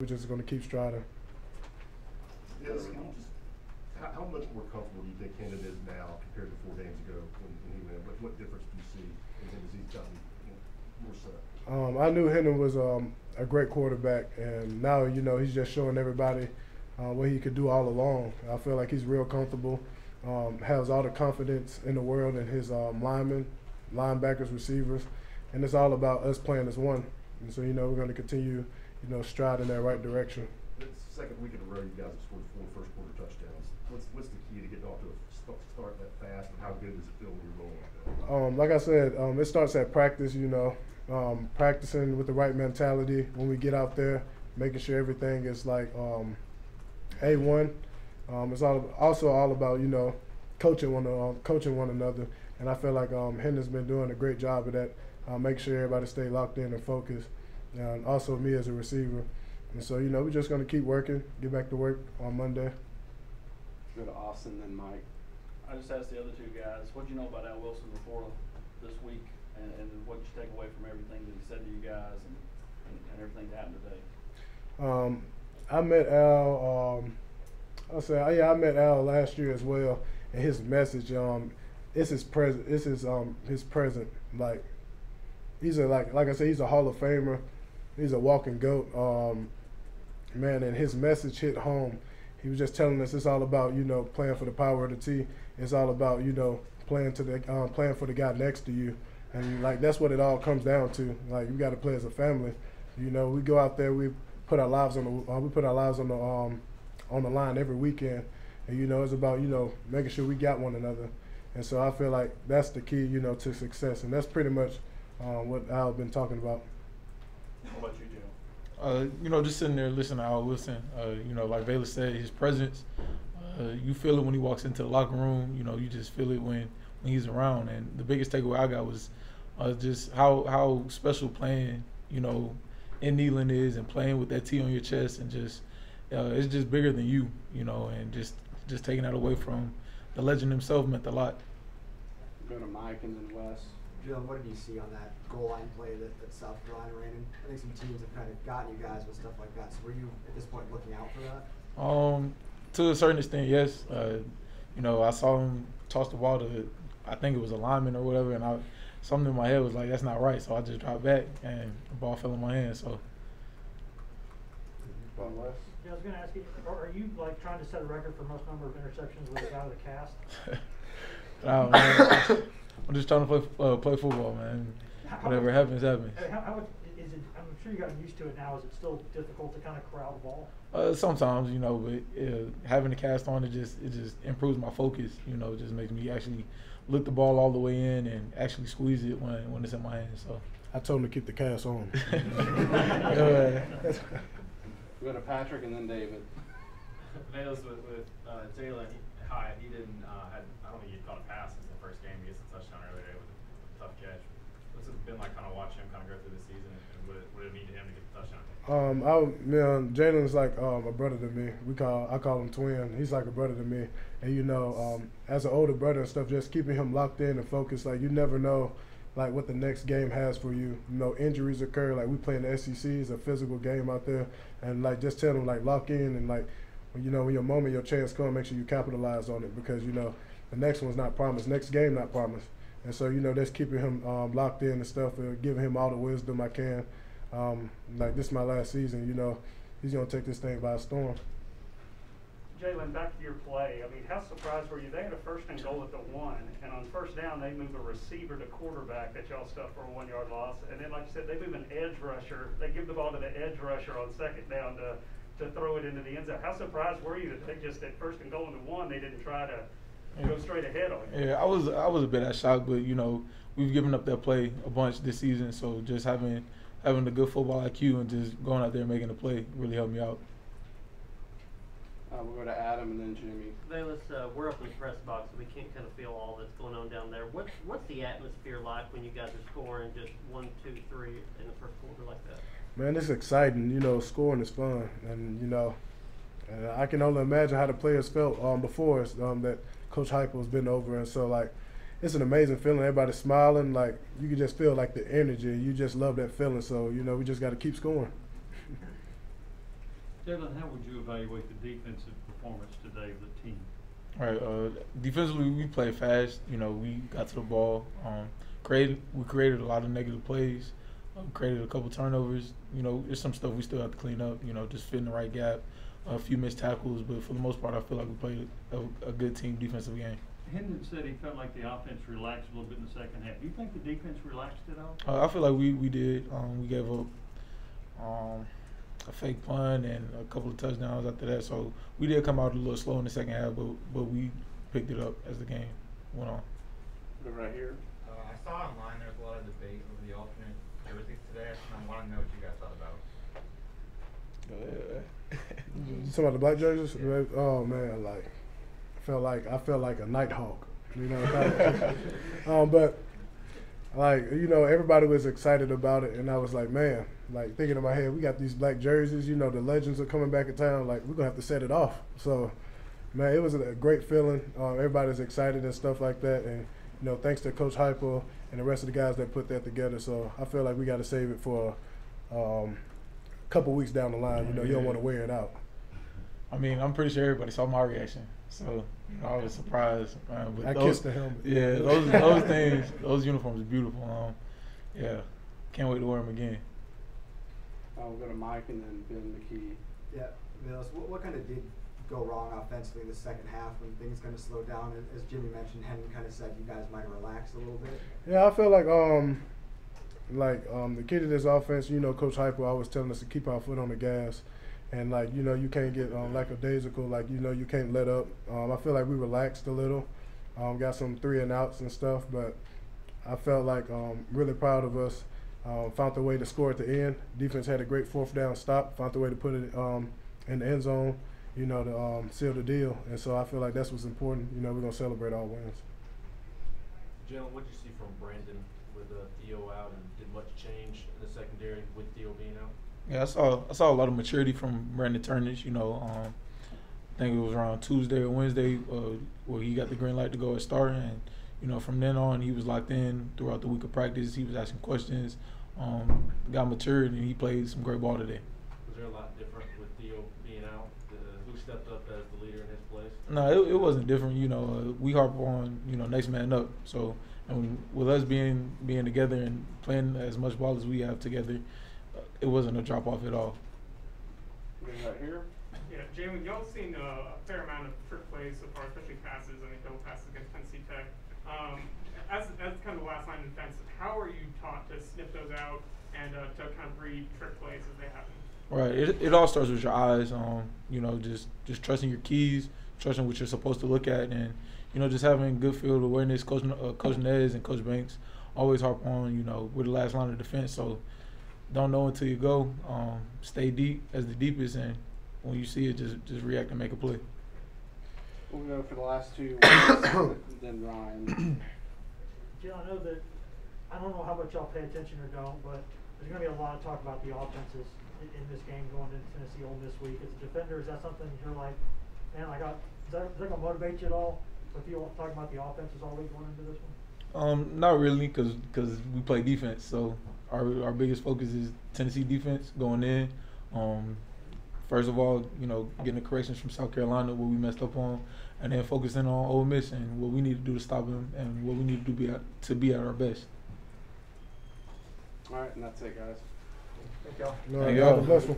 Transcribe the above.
We're just going to keep striding. Yes, how much more comfortable do you think Hendon is now compared to 4 games ago when he went? What difference do you see in him as he's gotten more set? I knew Hendon was a great quarterback, and now he's just showing everybody what he could do all along. I feel like he's real comfortable, has all the confidence in the world in his linemen, linebackers, receivers, and it's all about us playing as one. And so we're going to continue stride in that right direction. It's the second week in a row you guys have scored 4 first-quarter touchdowns. What's the key to getting off to a start that fast, and how good does it feel when you're rolling like that? Like I said, it starts at practice, practicing with the right mentality when we get out there, making sure everything is like A1. It's also all about, coaching one another. And I feel like Hendon's been doing a great job of that, make sure everybody stay locked in and focused. And also me as a receiver. And so, we're just going to keep working, get back to work on Monday. Go to Austin, then Mike. I just asked the other 2 guys, what did you know about Al Wilson before this week, and what did you take away from everything that he said to you guys and everything that happened today? I met Al. I met Al last year as well, and his message. It's his present. It's his present. Like he's like I said, he's a Hall of Famer. He's a walking GOAT. Man, and his message hit home. He was just telling us it's all about playing for the power of the T. It's all about playing for the guy next to you, and like that's what it all comes down to. Like you got to play as a family. We go out there, we put our lives on the line every weekend, and it's about making sure we got one another. And so I feel like that's the key to success, and that's pretty much what Al's been talking about. What about you, Jim? Just sitting there listening to Al Wilson, like Velus said, his presence, you feel it when he walks into the locker room, you just feel it when he's around. And the biggest takeaway I got was just how special playing, in Neyland is, and playing with that T on your chest, and just it's just bigger than you, and just taking that away from the legend himself meant a lot. Go to Mike and then Wes. Jaylen, what did you see on that goal line play that South Carolina ran in? I think some teams have kind of gotten you guys with stuff like that. So were you, at this point, looking out for that? To a certain extent, yes. I saw him toss the ball to, I think it was a lineman or whatever, and something in my head was like, that's not right. So I just dropped back, and the ball fell in my hand. So. Wes. Yeah, I was going to ask you, are you like trying to set a record for most number of interceptions with a guy with a cast? No, man. I'm just trying to play football, man. Whatever happens, happens. How is it? I'm sure you got used to it now. Is it still difficult to kind of corral the ball? Sometimes, but having the cast on, it just improves my focus. It just makes me actually look the ball all the way in and actually squeeze it when it's in my hand. So I told him to keep the cast on. We go to Patrick and then David. Velus with Jaylen, he didn't I don't think he caught a pass since the first game. He gets a touchdown earlier today with a tough catch. What's it been like kind of watching him kind of go through the season, and what did it mean to him to get the touchdown? Jaylen's like a brother to me. I call him twin. He's like a brother to me. And as an older brother and stuff, just keeping him locked in and focused. Like you never know, like what the next game has for you. Injuries occur. Like we play in the SEC, it's a physical game out there, and like just tell him like lock in and like when your chance comes, make sure you capitalize on it, because the next one's not promised, next game not promised. And so just keeping him locked in and stuff, and giving him all the wisdom I can. Like this is my last season, he's gonna take this thing by storm. Jaylen, back to your play. I mean, how surprised were you? They had a 1st and goal at the 1, and on 1st down they move a receiver to quarterback that y'all stuffed for a 1-yard loss, and then like you said, they move an edge rusher. They give the ball to the edge rusher on 2nd down to throw it into the end zone. How surprised were you that they just at 1st and goal in the 1 they didn't try to go straight ahead on you? Yeah, I was a bit shocked, but we've given up that play a bunch this season, so just having the good football IQ and just going out there and making a play really helped me out. We'll go to Adam and then Jimmy. Velus, we're up in the press box, so we can't kind of feel all that's going on down there. What's the atmosphere like when you guys are scoring just 1, 2, 3 in the first quarter like that? Man, it's exciting. Scoring is fun, and I can only imagine how the players felt before us that Coach Heupel's been over, and so like it's an amazing feeling. Everybody's smiling, like you can just feel like the energy. You just love that feeling. So we just got to keep scoring. Jaylen, how would you evaluate the defensive performance today of the team? All right. Defensively, we played fast. You know, we got to the ball. We created a lot of negative plays. Created a couple turnovers. You know, there's some stuff we still have to clean up. You know, just fitting the right gap. A few missed tackles, but for the most part, I feel like we played a good team defensive game. Hendon said he felt like the offense relaxed a little bit in the second half. Do you think the defense relaxed at all? I feel like we did. We gave up a fake punt and a couple of touchdowns after that. So we did come out a little slow in the second half, but we picked it up as the game went on. Go right here. I saw online there was a lot of debate over the alternate jerseys today. I want to know what you guys thought about it. You talking about the black jerseys? Yeah. Oh man, like I felt like a nighthawk, you know. But like, you know, everybody was excited about it, and I was like, man, like thinking in my head, we got these black jerseys, you know, the legends are coming back in town, like we're gonna have to set it off. So, man, it was a great feeling. Everybody's excited and stuff like that, and you know, thanks to Coach Hyper and the rest of the guys that put that together. So I feel like we got to save it for a couple weeks down the line. You know, you don't want to wear it out. I mean, I'm pretty sure everybody saw my reaction, so you know, I was surprised. But I kissed the helmet. Yeah, those things, those uniforms are beautiful. Yeah, can't wait to wear them again. We'll go to Mike and then Ben McKee. Yeah, Velus, what kind of did go wrong offensively in the second half when things kind of slowed down? As Jimmy mentioned, Hendon kind of said you guys might have relaxed a little bit. Yeah, I feel like the key to this offense, you know, Coach Hyper always telling us to keep our foot on the gas. And, like, you know, you can't get lackadaisical. Like, you know, you can't let up. I feel like we relaxed a little. Got some 3-and-outs and stuff. But I felt like really proud of us. Found the way to score at the end. Defense had a great fourth down stop. Found the way to put it in the end zone, you know, to seal the deal. And so I feel like that's what's important. You know, we're going to celebrate all wins. Jaylen, what did you see from Brandon with Theo out, and did much change in the secondary with Theo being out? Yeah, I saw a lot of maturity from Brandon Turnage. You know, I think it was around Tuesday or Wednesday where he got the green light to go at starting, and you know, from then on he was locked in throughout the week of practice. He was asking questions, got matured, and he played some great ball today. Was there a lot different with Theo being out? Who stepped up as the leader in his place? No, it wasn't different. You know, we harp on, you know, next man up. So, and with us being together and playing as much ball as we have together, it wasn't a drop off at all. Right here. Yeah, Jaylen, y'all seen a fair amount of trick plays so far, especially passes. I mean, double passes against Tennessee Tech. As kind of the last line of defense, how are you taught to sniff those out and to kind of read trick plays as they happen? Right. It all starts with your eyes. You know, just trusting your keys, trusting what you're supposed to look at, and you know, just having good field awareness. Coach Nez and Coach Banks always harp on, you know, we're the last line of defense, so don't know until you go. Stay deep as the deepest, and when you see it, just react and make a play. We'll go for the last two. Then Ryan. Jill, I know that I don't know how much y'all pay attention or don't, but there's going to be a lot of talk about the offenses in this game going into Tennessee Ole Miss week. As a defender, is that something you're like, man, is that going to motivate you at all? If you talking about the offenses all week going into this one? Not really, because we play defense. So our biggest focus is Tennessee defense going in. First of all, you know, getting the corrections from South Carolina, what we messed up on, and then focusing on Ole Miss and what we need to do to stop them and what we need to do to be at our best. All right, and that's it, guys. Thank y'all. Have a blessed one.